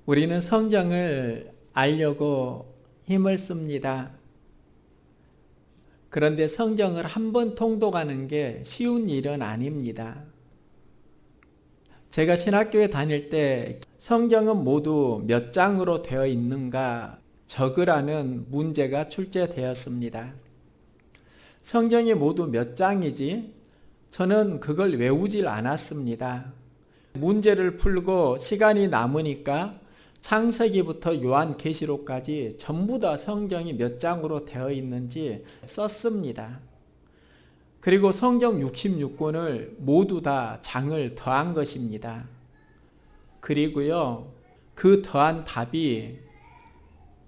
우리는 성경을 알려고 힘을 씁니다. 그런데 성경을 한 번 통독하는 게 쉬운 일은 아닙니다. 제가 신학교에 다닐 때 성경은 모두 몇 장으로 되어 있는가 적으라는 문제가 출제되었습니다. 성경이 모두 몇 장이지? 저는 그걸 외우질 않았습니다. 문제를 풀고 시간이 남으니까 창세기부터 요한계시록까지 전부 다 성경이 몇 장으로 되어 있는지 썼습니다. 그리고 성경 66권을 모두 다 장을 더한 것입니다. 그리고요, 그 더한 답이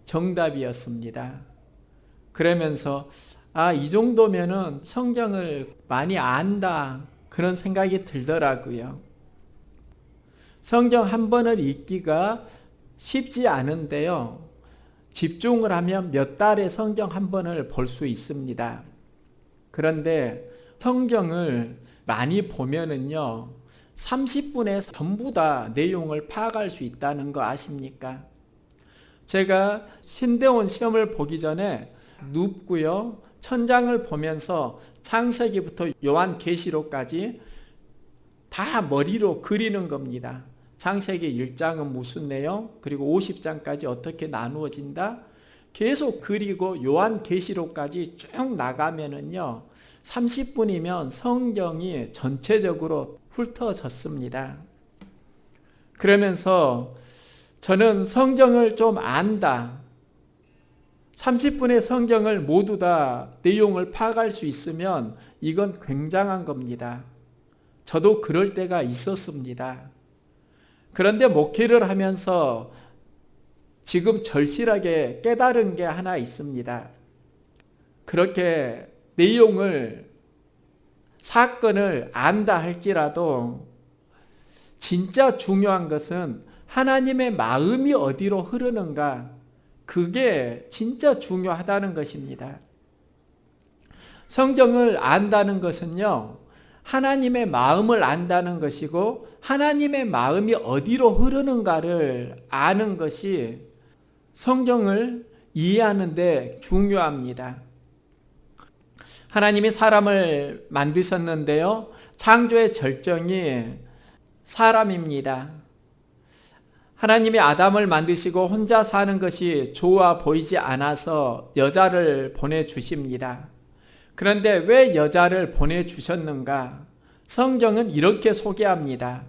정답이었습니다. 그러면서 이 정도면은 성경을 많이 안다, 그런 생각이 들더라고요. 성경 한 번을 읽기가 쉽지 않은데요. 집중을 하면 몇 달에 성경 한 번을 볼 수 있습니다. 그런데 성경을 많이 보면은요, 30분에 전부 다 내용을 파악할 수 있다는 거 아십니까? 제가 신대원 시험을 보기 전에 눕고요, 천장을 보면서 창세기부터 요한계시록까지 다 머리로 그리는 겁니다. 창세기 1장은 무슨 내용, 그리고 50장까지 어떻게 나누어진다, 계속 그리고 요한계시록까지 쭉 나가면은요, 30분이면 성경이 전체적으로 훑어졌습니다. 그러면서 저는 성경을 좀 안다, 30분의 성경을 모두 다 내용을 파악할 수 있으면 이건 굉장한 겁니다. 저도 그럴 때가 있었습니다. 그런데 목회를 하면서 지금 절실하게 깨달은 게 하나 있습니다. 그렇게 내용을, 사건을 안다 할지라도 진짜 중요한 것은 하나님의 마음이 어디로 흐르는가, 그게 진짜 중요하다는 것입니다. 성경을 안다는 것은요, 하나님의 마음을 안다는 것이고, 하나님의 마음이 어디로 흐르는가를 아는 것이 성경을 이해하는 데 중요합니다. 하나님이 사람을 만드셨는데요, 창조의 절정이 사람입니다. 하나님이 아담을 만드시고 혼자 사는 것이 좋아 보이지 않아서 여자를 보내주십니다. 그런데 왜 여자를 보내주셨는가? 성경은 이렇게 소개합니다.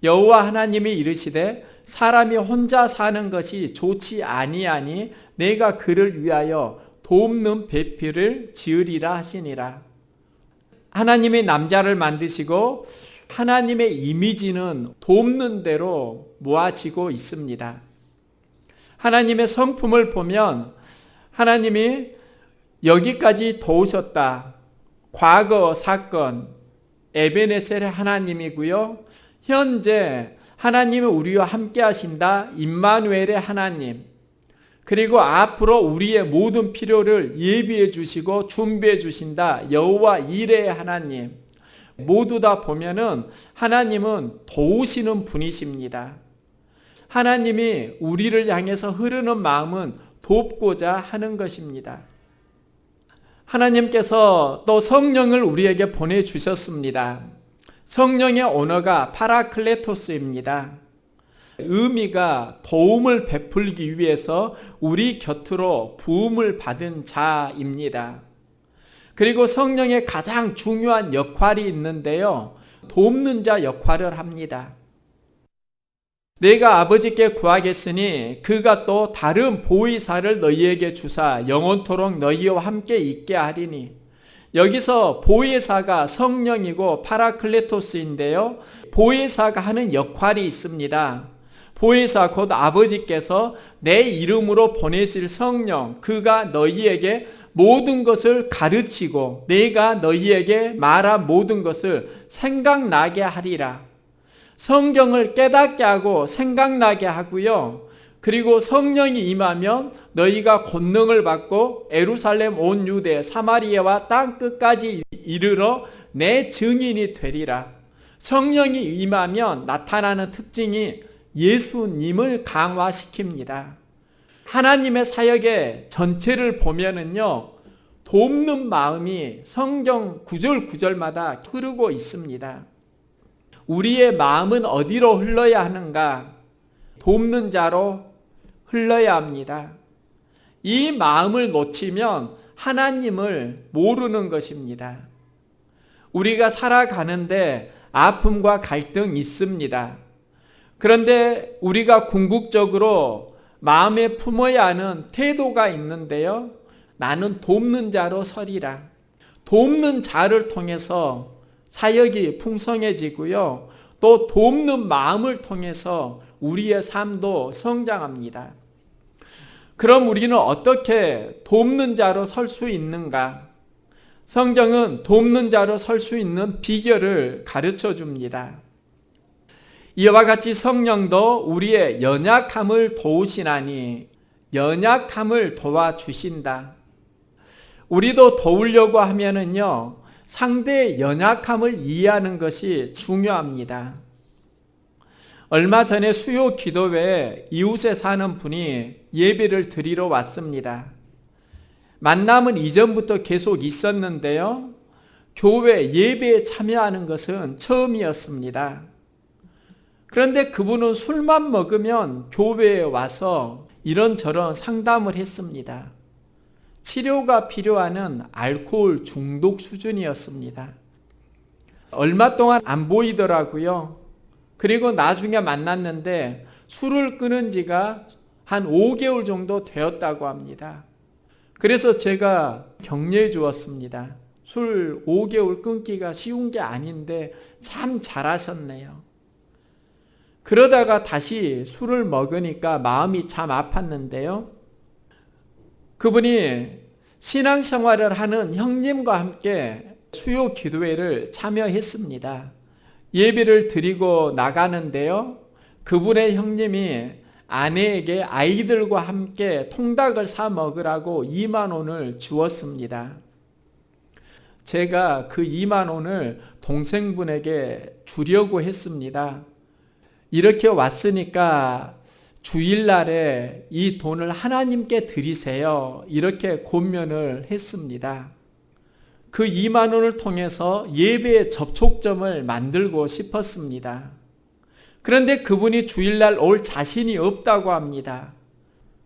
여호와 하나님이 이르시되 사람이 혼자 사는 것이 좋지 아니하니 내가 그를 위하여 돕는 배필을 지으리라 하시니라. 하나님이 남자를 만드시고 하나님의 이미지는 돕는 대로 모아지고 있습니다. 하나님의 성품을 보면 하나님이 여기까지 도우셨다. 과거 사건, 에베네셀의 하나님이고요. 현재 하나님이 우리와 함께 하신다. 임마누엘의 하나님. 그리고 앞으로 우리의 모든 필요를 예비해 주시고 준비해 주신다. 여호와 이레의 하나님. 모두 다 보면은 하나님은 도우시는 분이십니다. 하나님이 우리를 향해서 흐르는 마음은 돕고자 하는 것입니다. 하나님께서 또 성령을 우리에게 보내주셨습니다. 성령의 언어가 파라클레토스입니다. 의미가 도움을 베풀기 위해서 우리 곁으로 부음을 받은 자입니다. 그리고 성령의 가장 중요한 역할이 있는데요, 돕는 자 역할을 합니다. 내가 아버지께 구하겠으니 그가 또 다른 보의사를 너희에게 주사 영원토록 너희와 함께 있게 하리니. 여기서 보혜사가 성령이고 파라클레토스인데요, 보혜사가 하는 역할이 있습니다. 보혜사 곧 아버지께서 내 이름으로 보내실 성령, 그가 너희에게 모든 것을 가르치고 내가 너희에게 말한 모든 것을 생각나게 하리라. 성경을 깨닫게 하고 생각나게 하고요. 그리고 성령이 임하면 너희가 권능을 받고 예루살렘 온 유대 사마리아와 땅 끝까지 이르러 내 증인이 되리라. 성령이 임하면 나타나는 특징이 예수님을 강화시킵니다. 하나님의 사역의 전체를 보면은요, 돕는 마음이 성경 구절 구절마다 흐르고 있습니다. 우리의 마음은 어디로 흘러야 하는가? 돕는 자로 흘러야 합니다. 이 마음을 놓치면 하나님을 모르는 것입니다. 우리가 살아가는데 아픔과 갈등이 있습니다. 그런데 우리가 궁극적으로 마음에 품어야 하는 태도가 있는데요. 나는 돕는 자로 서리라. 돕는 자를 통해서 사역이 풍성해지고요. 또 돕는 마음을 통해서 우리의 삶도 성장합니다. 그럼 우리는 어떻게 돕는 자로 설 수 있는가? 성경은 돕는 자로 설 수 있는 비결을 가르쳐 줍니다. 이와 같이 성령도 우리의 연약함을 도우시나니 연약함을 도와주신다. 우리도 도우려고 하면은요, 상대의 연약함을 이해하는 것이 중요합니다. 얼마 전에 수요 기도회에 이웃에 사는 분이 예배를 드리러 왔습니다. 만남은 이전부터 계속 있었는데요. 교회 예배에 참여하는 것은 처음이었습니다. 그런데 그분은 술만 먹으면 교회에 와서 이런저런 상담을 했습니다. 치료가 필요한 알코올 중독 수준이었습니다. 얼마 동안 안 보이더라고요. 그리고 나중에 만났는데 술을 끊은 지가 한 5개월 정도 되었다고 합니다. 그래서 제가 격려해 주었습니다. 술 5개월 끊기가 쉬운 게 아닌데 참 잘하셨네요. 그러다가 다시 술을 먹으니까 마음이 참 아팠는데요. 그분이 신앙생활을 하는 형님과 함께 수요 기도회를 참여했습니다. 예배를 드리고 나가는데요. 그분의 형님이 아내에게 아이들과 함께 통닭을 사 먹으라고 2만 원을 주었습니다. 제가 그 2만 원을 동생분에게 주려고 했습니다. 이렇게 왔으니까 주일날에 이 돈을 하나님께 드리세요. 이렇게 권면을 했습니다. 그 2만 원을 통해서 예배의 접촉점을 만들고 싶었습니다. 그런데 그분이 주일날 올 자신이 없다고 합니다.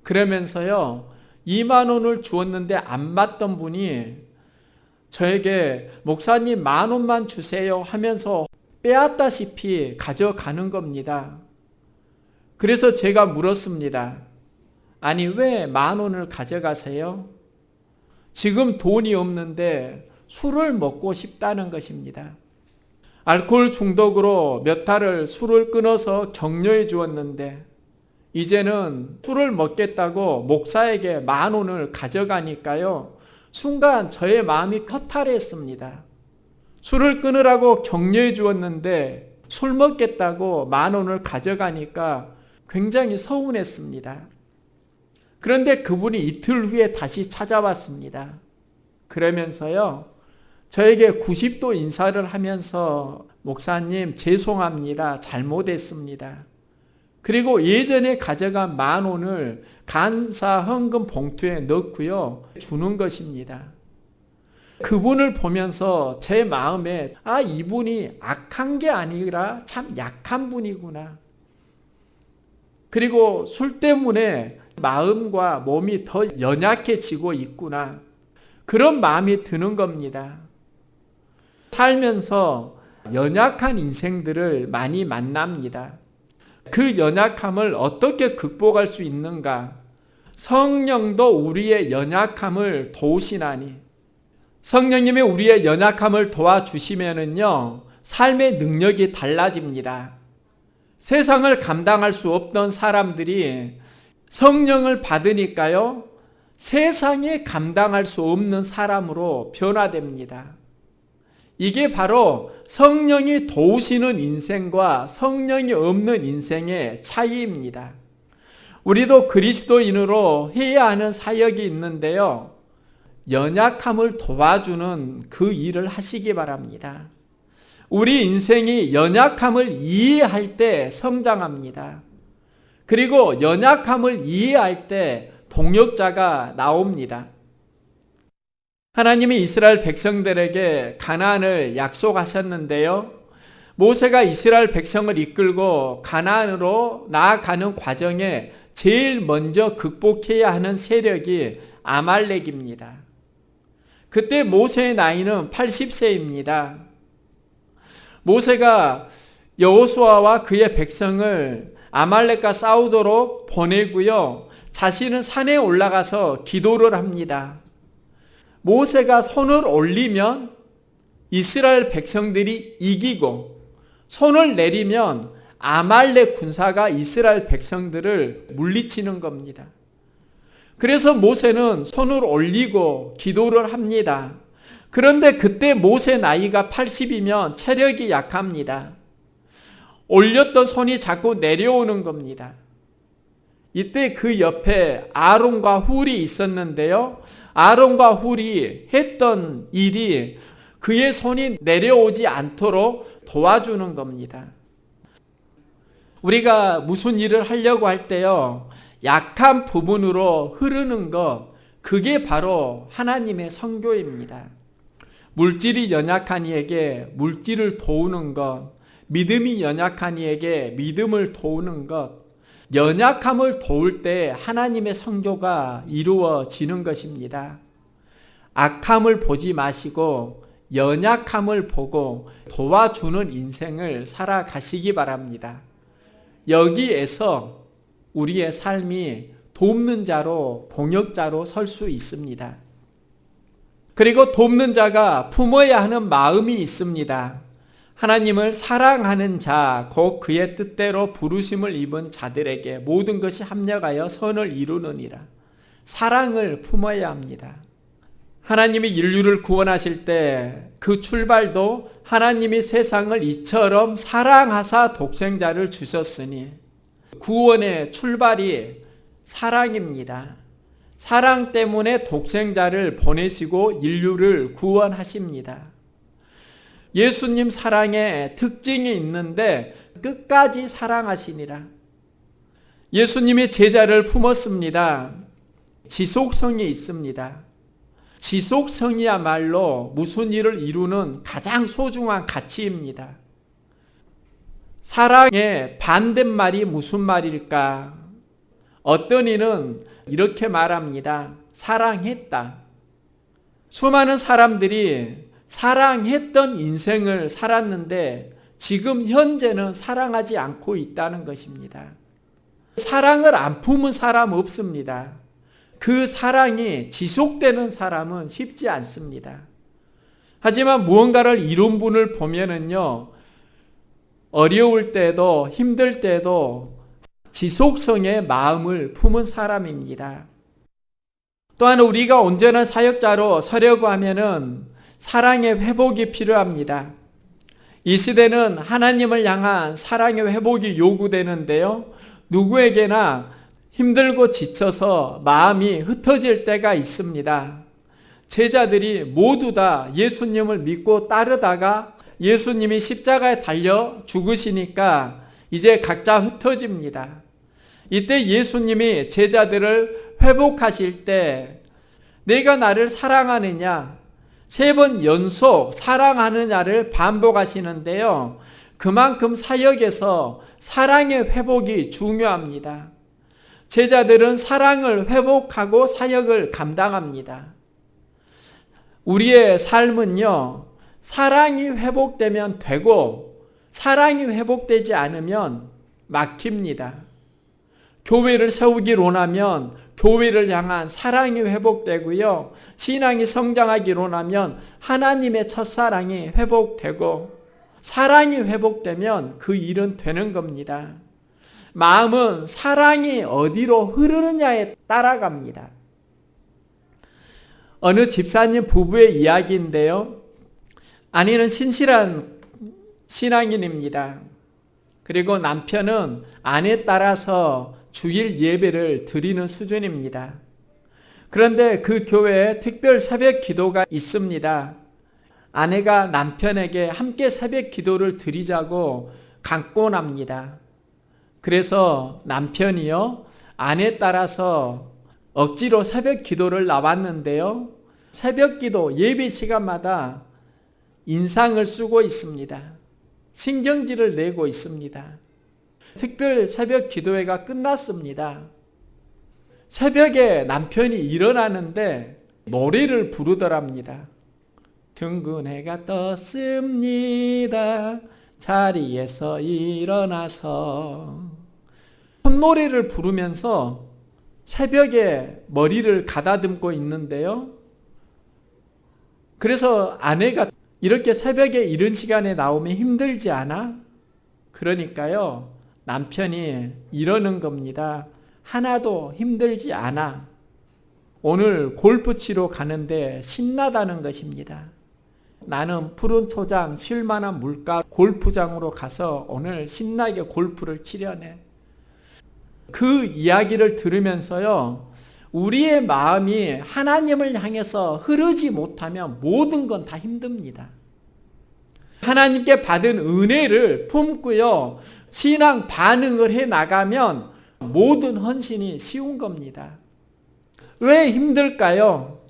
그러면서요, 2만 원을 주었는데 안 받던 분이 저에게 목사님 1만 원만 주세요 하면서 빼앗다시피 가져가는 겁니다. 그래서 제가 물었습니다. 아니 왜 1만 원을 가져가세요? 지금 돈이 없는데 술을 먹고 싶다는 것입니다. 알코올 중독으로 몇 달을 술을 끊어서 격려해 주었는데 이제는 술을 먹겠다고 목사에게 1만 원을 가져가니까요. 순간 저의 마음이 허탈했습니다. 술을 끊으라고 격려해 주었는데 술 먹겠다고 1만 원을 가져가니까 굉장히 서운했습니다. 그런데 그분이 이틀 후에 다시 찾아왔습니다. 그러면서요, 저에게 90도 인사를 하면서 목사님 죄송합니다. 잘못했습니다. 그리고 예전에 가져간 1만 원을 감사 헌금 봉투에 넣고요. 주는 것입니다. 그분을 보면서 제 마음에 이분이 악한 게 아니라 참 약한 분이구나. 그리고 술 때문에 마음과 몸이 더 연약해지고 있구나. 그런 마음이 드는 겁니다. 살면서 연약한 인생들을 많이 만납니다. 그 연약함을 어떻게 극복할 수 있는가? 성령도 우리의 연약함을 도우시나니. 성령님이 우리의 연약함을 도와주시면은요, 삶의 능력이 달라집니다. 세상을 감당할 수 없던 사람들이 성령을 받으니까요, 세상에 감당할 수 없는 사람으로 변화됩니다. 이게 바로 성령이 도우시는 인생과 성령이 없는 인생의 차이입니다. 우리도 그리스도인으로 해야 하는 사역이 있는데요. 연약함을 도와주는 그 일을 하시기 바랍니다. 우리 인생이 연약함을 이해할 때 성장합니다. 그리고 연약함을 이해할 때 동역자가 나옵니다. 하나님이 이스라엘 백성들에게 가나안을 약속하셨는데요. 모세가 이스라엘 백성을 이끌고 가나안으로 나아가는 과정에 제일 먼저 극복해야 하는 세력이 아말렉입니다. 그때 모세의 나이는 80세입니다. 모세가 여호수아와 그의 백성을 아말렉과 싸우도록 보내고요. 자신은 산에 올라가서 기도를 합니다. 모세가 손을 올리면 이스라엘 백성들이 이기고 손을 내리면 아말렉 군사가 이스라엘 백성들을 물리치는 겁니다. 그래서 모세는 손을 올리고 기도를 합니다. 그런데 그때 모세 나이가 80이면 체력이 약합니다. 올렸던 손이 자꾸 내려오는 겁니다. 이때 그 옆에 아론과 훌이 있었는데요. 아론과 훌이 했던 일이 그의 손이 내려오지 않도록 도와주는 겁니다. 우리가 무슨 일을 하려고 할 때요, 약한 부분으로 흐르는 것, 그게 바로 하나님의 선교입니다. 물질이 연약한 이에게 물질을 도우는 것, 믿음이 연약한 이에게 믿음을 도우는 것, 연약함을 도울 때 하나님의 선교가 이루어지는 것입니다. 악함을 보지 마시고 연약함을 보고 도와주는 인생을 살아가시기 바랍니다. 여기에서 우리의 삶이 돕는 자로, 동역자로 설 수 있습니다. 그리고 돕는 자가 품어야 하는 마음이 있습니다. 하나님을 사랑하는 자, 곧 그의 뜻대로 부르심을 입은 자들에게 모든 것이 합력하여 선을 이루느니라. 사랑을 품어야 합니다. 하나님이 인류를 구원하실 때 그 출발도 하나님이 세상을 이처럼 사랑하사 독생자를 주셨으니 구원의 출발이 사랑입니다. 사랑 때문에 독생자를 보내시고 인류를 구원하십니다. 예수님 사랑에 특징이 있는데 끝까지 사랑하시니라. 예수님이 제자를 품었습니다. 지속성이 있습니다. 지속성이야말로 무슨 일을 이루는 가장 소중한 가치입니다. 사랑의 반대말이 무슨 말일까? 어떤 이는 이렇게 말합니다. 사랑했다. 수많은 사람들이 사랑했던 인생을 살았는데 지금 현재는 사랑하지 않고 있다는 것입니다. 사랑을 안 품은 사람 없습니다. 그 사랑이 지속되는 사람은 쉽지 않습니다. 하지만 무언가를 이룬 분을 보면은요, 어려울 때도 힘들 때도 지속성의 마음을 품은 사람입니다. 또한 우리가 온전한 사역자로 서려고 하면은 사랑의 회복이 필요합니다. 이 시대는 하나님을 향한 사랑의 회복이 요구되는데요. 누구에게나 힘들고 지쳐서 마음이 흩어질 때가 있습니다. 제자들이 모두 다 예수님을 믿고 따르다가 예수님이 십자가에 달려 죽으시니까 이제 각자 흩어집니다. 이때 예수님이 제자들을 회복하실 때 내가 나를 사랑하느냐, 3번 연속 사랑하느냐를 반복하시는데요. 그만큼 사역에서 사랑의 회복이 중요합니다. 제자들은 사랑을 회복하고 사역을 감당합니다. 우리의 삶은요, 사랑이 회복되면 되고 사랑이 회복되지 않으면 막힙니다. 교회를 세우기 원하면 교회를 향한 사랑이 회복되고요. 신앙이 성장하기 원하면 하나님의 첫사랑이 회복되고 사랑이 회복되면 그 일은 되는 겁니다. 마음은 사랑이 어디로 흐르느냐에 따라갑니다. 어느 집사님 부부의 이야기인데요. 아내는 신실한 신앙인입니다. 그리고 남편은 아내에 따라서 주일 예배를 드리는 수준입니다. 그런데 그 교회에 특별 새벽 기도가 있습니다. 아내가 남편에게 함께 새벽 기도를 드리자고 강권합니다. 그래서 남편이요, 아내 따라서 억지로 새벽 기도를 나왔는데요. 새벽 기도 예배 시간마다 인상을 쓰고 있습니다. 신경질을 내고 있습니다. 특별 새벽 기도회가 끝났습니다. 새벽에 남편이 일어나는데 노래를 부르더랍니다. 둥근 해가 떴습니다. 자리에서 일어나서. 콧노래를 부르면서 새벽에 머리를 가다듬고 있는데요. 그래서 아내가 이렇게 새벽에 이른 시간에 나오면 힘들지 않아? 그러니까요, 남편이 이러는 겁니다. 하나도 힘들지 않아. 오늘 골프 치러 가는데 신나다는 것입니다. 나는 푸른 초장, 쉴만한 물가 골프장으로 가서 오늘 신나게 골프를 치려네. 그 이야기를 들으면서요, 우리의 마음이 하나님을 향해서 흐르지 못하면 모든 건 다 힘듭니다. 하나님께 받은 은혜를 품고요, 신앙 반응을 해 나가면 모든 헌신이 쉬운 겁니다. 왜 힘들까요?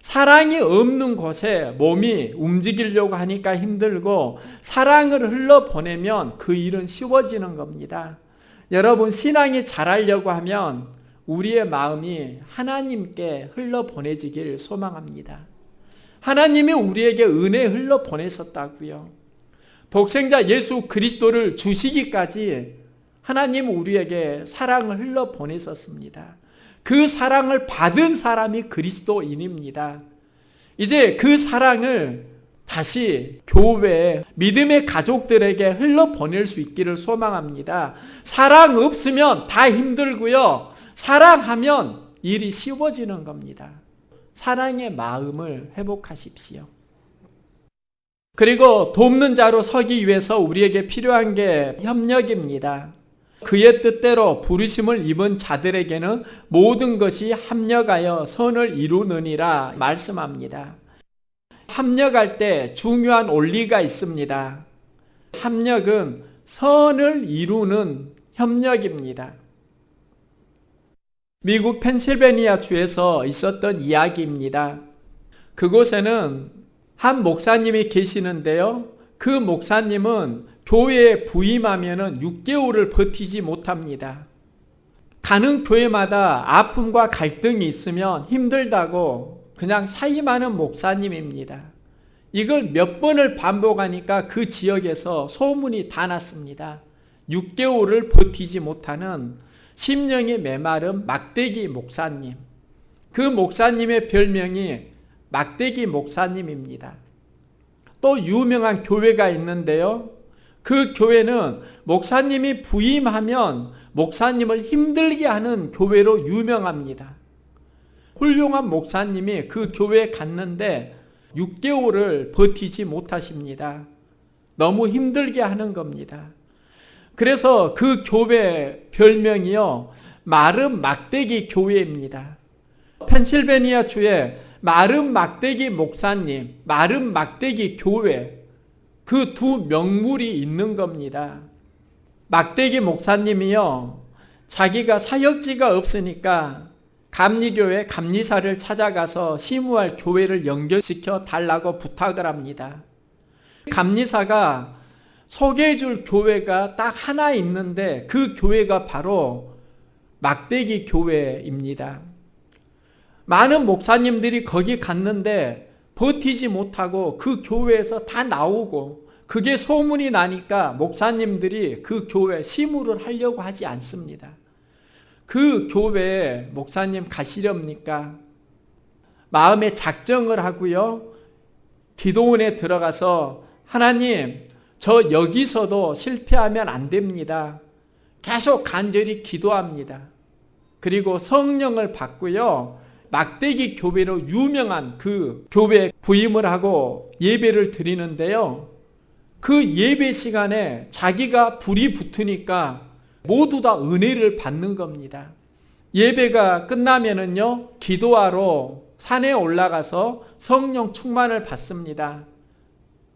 사랑이 없는 곳에 몸이 움직이려고 하니까 힘들고, 사랑을 흘러보내면 그 일은 쉬워지는 겁니다. 여러분, 신앙이 자라려고 하면 우리의 마음이 하나님께 흘러보내지길 소망합니다. 하나님이 우리에게 은혜 흘러보내셨다고요. 독생자 예수 그리스도를 주시기까지 하나님 우리에게 사랑을 흘러보내셨습니다. 그 사랑을 받은 사람이 그리스도인입니다. 이제 그 사랑을 다시 교회, 믿음의 가족들에게 흘러보낼 수 있기를 소망합니다. 사랑 없으면 다 힘들고요, 사랑하면 일이 쉬워지는 겁니다. 사랑의 마음을 회복하십시오. 그리고 돕는 자로 서기 위해서 우리에게 필요한 게 협력입니다. 그의 뜻대로 부르심을 입은 자들에게는 모든 것이 합력하여 선을 이루느니라 말씀합니다. 합력할 때 중요한 원리가 있습니다. 합력은 선을 이루는 협력입니다. 미국 펜실베니아 주에서 있었던 이야기입니다. 그곳에는 한 목사님이 계시는데요. 그 목사님은 교회에 부임하면 6개월을 버티지 못합니다. 가는 교회마다 아픔과 갈등이 있으면 힘들다고 그냥 사임하는 목사님입니다. 이걸 몇 번을 반복하니까 그 지역에서 소문이 다 났습니다. 6개월을 버티지 못하는 심령이 메마른 막대기 목사님. 그 목사님의 별명이 막대기 목사님입니다. 또 유명한 교회가 있는데요. 그 교회는 목사님이 부임하면 목사님을 힘들게 하는 교회로 유명합니다. 훌륭한 목사님이 그 교회에 갔는데 6개월을 버티지 못하십니다. 너무 힘들게 하는 겁니다. 그래서 그 교회 별명이요, 마른 막대기 교회입니다. 펜실베니아 주에 마른 막대기 목사님, 마른 막대기 교회, 그 두 명물이 있는 겁니다. 막대기 목사님이요, 자기가 사역지가 없으니까 감리교회 감리사를 찾아가서 시무할 교회를 연결시켜 달라고 부탁을 합니다. 감리사가 소개해 줄 교회가 딱 하나 있는데 그 교회가 바로 막대기 교회입니다. 많은 목사님들이 거기 갔는데 버티지 못하고 그 교회에서 다 나오고, 그게 소문이 나니까 목사님들이 그 교회 시무를 하려고 하지 않습니다. 그 교회에 목사님 가시렵니까? 마음에 작정을 하고요, 기도원에 들어가서 하나님, 저 여기서도 실패하면 안 됩니다. 계속 간절히 기도합니다. 그리고 성령을 받고요, 막대기 교회로 유명한 그 교회에 부임을 하고 예배를 드리는데요. 그 예배 시간에 자기가 불이 붙으니까 모두 다 은혜를 받는 겁니다. 예배가 끝나면은요, 기도하러 산에 올라가서 성령 충만을 받습니다.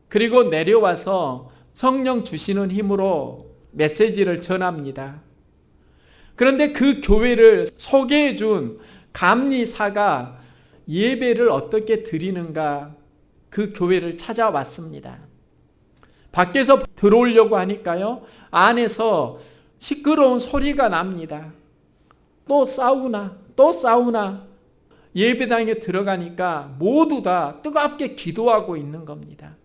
그리고 내려와서 성령 주시는 힘으로 메시지를 전합니다. 그런데 그 교회를 소개해 준 감리사가 예배를 어떻게 드리는가 그 교회를 찾아왔습니다. 밖에서 들어오려고 하니까요, 안에서 시끄러운 소리가 납니다. 또 싸우나. 예배당에 들어가니까 모두 다 뜨겁게 기도하고 있는 겁니다.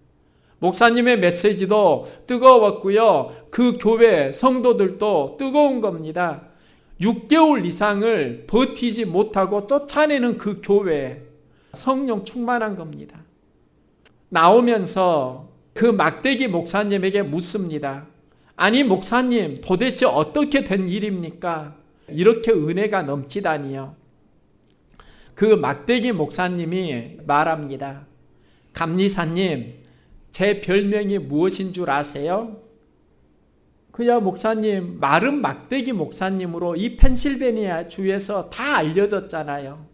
목사님의 메시지도 뜨거웠고요, 그 교회 성도들도 뜨거운 겁니다. 6개월 이상을 버티지 못하고 쫓아내는 그 교회, 성령 충만한 겁니다. 나오면서 그 막대기 목사님에게 묻습니다. 아니 목사님, 도대체 어떻게 된 일입니까? 이렇게 은혜가 넘치다니요. 그 막대기 목사님이 말합니다. 감리사님, 제 별명이 무엇인 줄 아세요? 그야 목사님, 마른 막대기 목사님으로 이 펜실베니아 주에서 다 알려졌잖아요.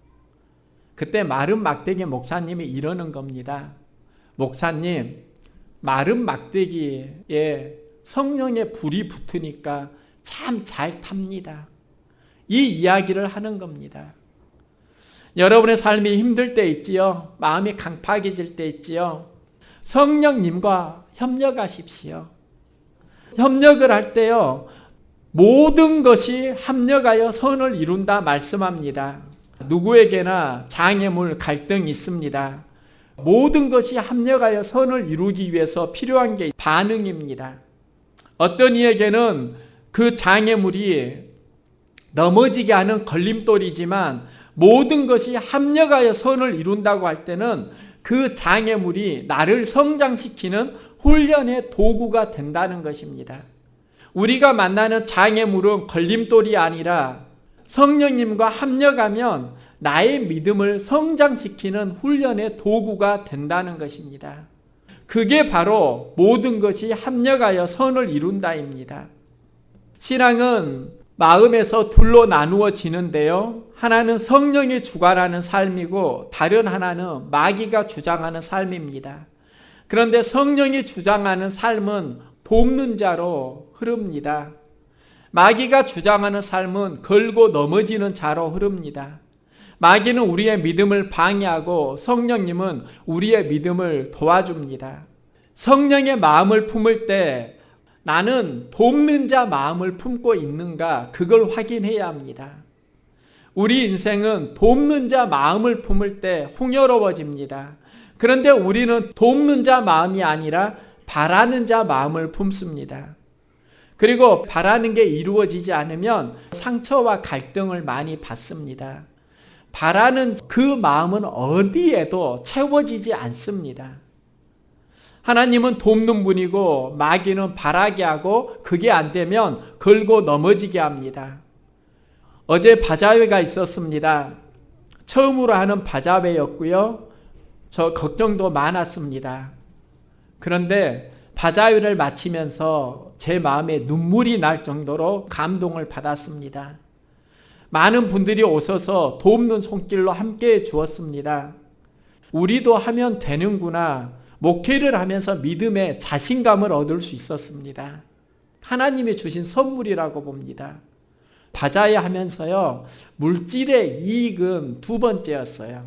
그때 마른 막대기 목사님이 이러는 겁니다. 목사님, 마른 막대기에 성령의 불이 붙으니까 참 잘 탑니다. 이 이야기를 하는 겁니다. 여러분의 삶이 힘들 때 있지요. 마음이 강팍해질 때 있지요. 성령님과 협력하십시오. 협력을 할 때요, 모든 것이 합력하여 선을 이룬다 말씀합니다. 누구에게나 장애물, 갈등이 있습니다. 모든 것이 합력하여 선을 이루기 위해서 필요한 게 반응입니다. 어떤 이에게는 그 장애물이 넘어지게 하는 걸림돌이지만 모든 것이 합력하여 선을 이룬다고 할 때는 그 장애물이 나를 성장시키는 훈련의 도구가 된다는 것입니다. 우리가 만나는 장애물은 걸림돌이 아니라 성령님과 합력하면 나의 믿음을 성장시키는 훈련의 도구가 된다는 것입니다. 그게 바로 모든 것이 합력하여 선을 이룬다입니다. 신앙은 마음에서 둘로 나누어지는데요, 하나는 성령이 주관하는 삶이고 다른 하나는 마귀가 주장하는 삶입니다. 그런데 성령이 주장하는 삶은 돕는 자로 흐릅니다. 마귀가 주장하는 삶은 걸고 넘어지는 자로 흐릅니다. 마귀는 우리의 믿음을 방해하고 성령님은 우리의 믿음을 도와줍니다. 성령의 마음을 품을 때 나는 돕는 자 마음을 품고 있는가, 그걸 확인해야 합니다. 우리 인생은 돕는 자 마음을 품을 때 풍요로워집니다. 그런데 우리는 돕는 자 마음이 아니라 바라는 자 마음을 품습니다. 그리고 바라는 게 이루어지지 않으면 상처와 갈등을 많이 받습니다. 바라는 그 마음은 어디에도 채워지지 않습니다. 하나님은 돕는 분이고 마귀는 바라게 하고 그게 안 되면 걸고 넘어지게 합니다. 어제 바자회가 있었습니다. 처음으로 하는 바자회였고요. 저 걱정도 많았습니다. 그런데 바자회를 마치면서 제 마음에 눈물이 날 정도로 감동을 받았습니다. 많은 분들이 오셔서 돕는 손길로 함께해 주었습니다. 우리도 하면 되는구나. 목회를 하면서 믿음의 자신감을 얻을 수 있었습니다. 하나님이 주신 선물이라고 봅니다. 바자회 하면서요, 물질의 이익은 두 번째였어요.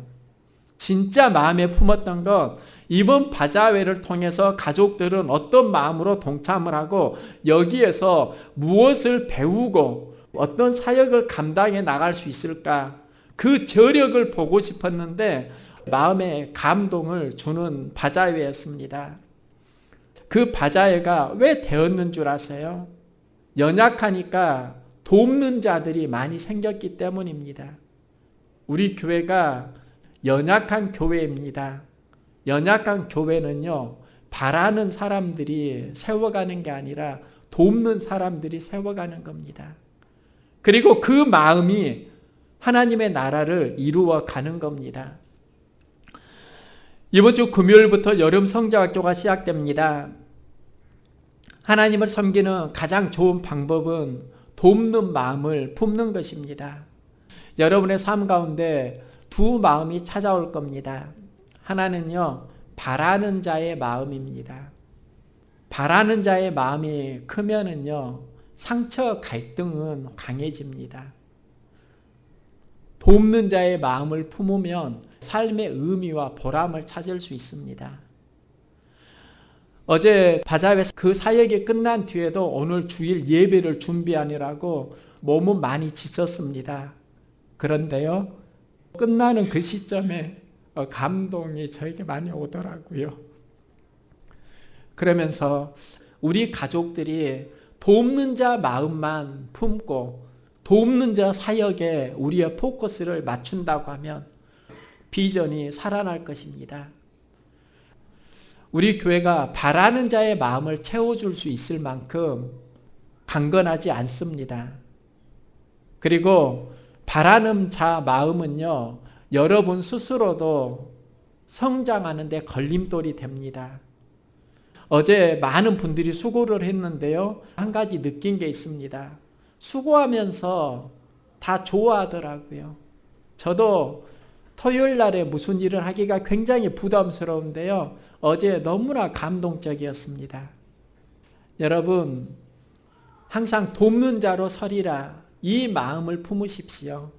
진짜 마음에 품었던 건 이번 바자회를 통해서 가족들은 어떤 마음으로 동참을 하고 여기에서 무엇을 배우고 어떤 사역을 감당해 나갈 수 있을까, 그 저력을 보고 싶었는데 마음에 감동을 주는 바자회였습니다. 그 바자회가 왜 되었는 줄 아세요? 연약하니까 돕는 자들이 많이 생겼기 때문입니다. 우리 교회가 연약한 교회입니다. 연약한 교회는요, 바라는 사람들이 세워가는 게 아니라 돕는 사람들이 세워가는 겁니다. 그리고 그 마음이 하나님의 나라를 이루어 가는 겁니다. 이번 주 금요일부터 여름 성자학교가 시작됩니다. 하나님을 섬기는 가장 좋은 방법은 돕는 마음을 품는 것입니다. 여러분의 삶 가운데 두 마음이 찾아올 겁니다. 하나는요, 바라는 자의 마음입니다. 바라는 자의 마음이 크면은요, 상처 갈등은 강해집니다. 돕는 자의 마음을 품으면 삶의 의미와 보람을 찾을 수 있습니다. 어제 바자회에서 그 사역이 끝난 뒤에도 오늘 주일 예배를 준비하느라고 몸은 많이 지쳤습니다. 그런데요, 끝나는 그 시점에 감동이 저에게 많이 오더라고요. 그러면서 우리 가족들이 돕는 자 마음만 품고 돕는 자 사역에 우리의 포커스를 맞춘다고 하면 비전이 살아날 것입니다. 우리 교회가 바라는 자의 마음을 채워줄 수 있을 만큼 강건하지 않습니다. 그리고 바라는 자 마음은요, 여러분 스스로도 성장하는 데 걸림돌이 됩니다. 어제 많은 분들이 수고를 했는데요, 한 가지 느낀 게 있습니다. 수고하면서 다 좋아하더라고요. 저도 토요일 날에 무슨 일을 하기가 굉장히 부담스러운데요, 어제 너무나 감동적이었습니다. 여러분, 항상 돕는 자로 서리라, 이 마음을 품으십시오.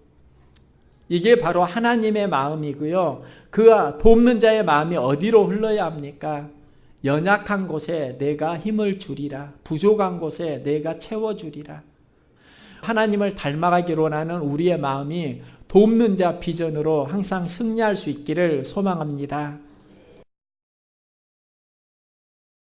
이게 바로 하나님의 마음이고요. 그 돕는 자의 마음이 어디로 흘러야 합니까? 연약한 곳에 내가 힘을 주리라. 부족한 곳에 내가 채워주리라. 하나님을 닮아가기로 원하는 우리의 마음이 돕는 자 비전으로 항상 승리할 수 있기를 소망합니다.